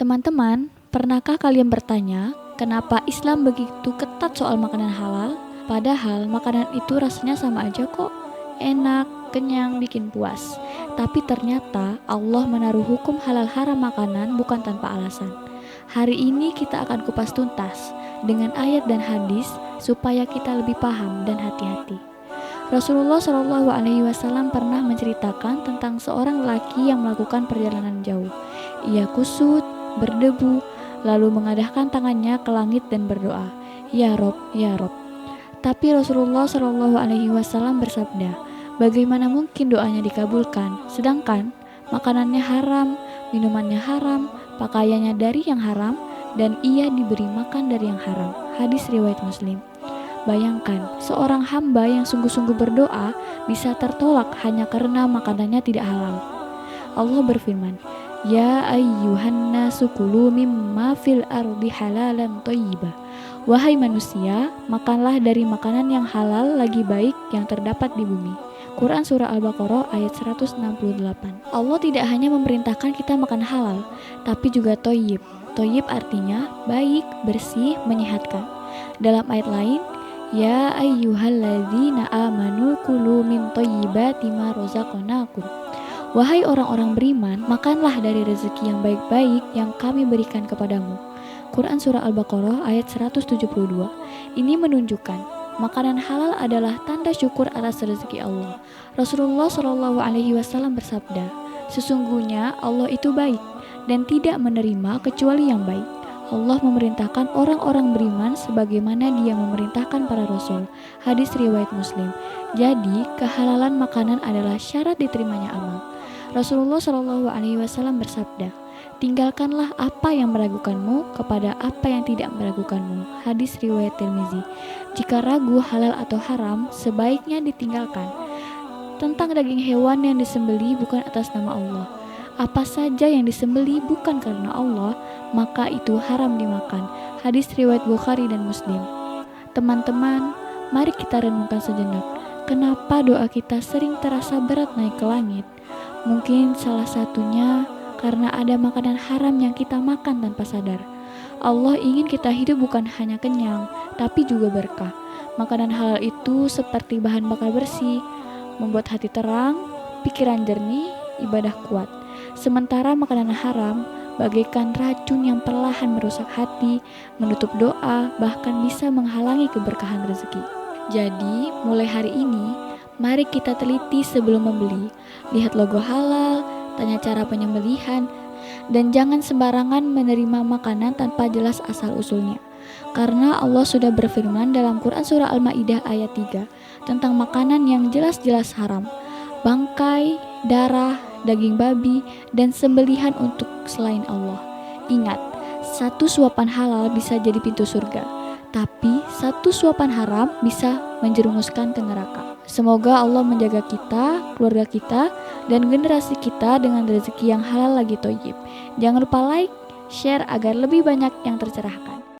Teman-teman, pernahkah kalian bertanya, kenapa Islam begitu ketat soal makanan halal? Padahal makanan itu rasanya sama aja kok, enak, kenyang, bikin puas. Tapi ternyata Allah menaruh hukum halal haram makanan bukan tanpa alasan. Hari ini kita akan kupas tuntas dengan ayat dan hadis supaya kita lebih paham dan hati-hati. Rasulullah Shallallahu Alaihi Wasallam pernah menceritakan tentang seorang lelaki yang melakukan perjalanan jauh. Ia kusut, berdebu, lalu mengadahkan tangannya ke langit dan berdoa, "Ya Rob, ya Rob." Tapi Rasulullah Shallallahu Alaihi Wasallam bersabda, bagaimana mungkin doanya dikabulkan, sedangkan makanannya haram, minumannya haram, pakaiannya dari yang haram, dan ia diberi makan dari yang haram. Hadis riwayat Muslim. Bayangkan, seorang hamba yang sungguh-sungguh berdoa bisa tertolak hanya karena makanannya tidak halal. Allah berfirman, "Ya ayyuhan nasu kulu mimma fil ardi halalan thayyibah." Wahai manusia, makanlah dari makanan yang halal lagi baik yang terdapat di bumi. Quran Surah Al-Baqarah ayat 168. Allah tidak hanya memerintahkan kita makan halal, tapi juga thayyib. Thayyib artinya baik, bersih, menyehatkan. Dalam ayat lain, "Ya ayyuhalladzina amanu kulu min thayyibati ma razaqnakum." Wahai orang-orang beriman, makanlah dari rezeki yang baik-baik yang kami berikan kepadamu. Quran Surah Al-Baqarah ayat 172. Ini menunjukkan makanan halal adalah tanda syukur atas rezeki Allah. Rasulullah Shallallahu Alaihi Wasallam bersabda, sesungguhnya Allah itu baik dan tidak menerima kecuali yang baik. Allah memerintahkan orang-orang beriman sebagaimana Dia memerintahkan para rasul. Hadis riwayat Muslim. Jadi, kehalalan makanan adalah syarat diterimanya amal. Rasulullah Shallallahu Alaihi Wasallam bersabda, tinggalkanlah apa yang meragukanmu kepada apa yang tidak meragukanmu. Hadis riwayat Tirmizi. Jika ragu halal atau haram, sebaiknya ditinggalkan. Tentang daging hewan yang disembelih bukan atas nama Allah, apa saja yang disembelih bukan karena Allah, maka itu haram dimakan. Hadis riwayat Bukhari dan Muslim. Teman-teman, mari kita renungkan sejenak. Kenapa doa kita sering terasa berat naik ke langit? Mungkin salah satunya karena ada makanan haram yang kita makan tanpa sadar. Allah ingin kita hidup bukan hanya kenyang, tapi juga berkah. Makanan halal itu seperti bahan bakar bersih, membuat hati terang, pikiran jernih, ibadah kuat. Sementara makanan haram bagaikan racun yang perlahan merusak hati, menutup doa, bahkan bisa menghalangi keberkahan rezeki. Jadi, mulai hari ini, mari kita teliti sebelum membeli. Lihat logo halal, tanya cara penyembelihan, dan jangan sembarangan menerima makanan tanpa jelas asal-usulnya. Karena Allah sudah berfirman dalam Quran Surah Al-Ma'idah ayat 3 tentang makanan yang jelas-jelas haram. Bangkai, darah, daging babi, dan sembelihan untuk selain Allah. Ingat, satu suapan halal bisa jadi pintu surga, tapi satu suapan haram bisa menjerumuskan ke neraka. Semoga Allah menjaga kita, keluarga kita, dan generasi kita dengan rezeki yang halal lagi thayyib. Jangan lupa like, share agar lebih banyak yang tercerahkan.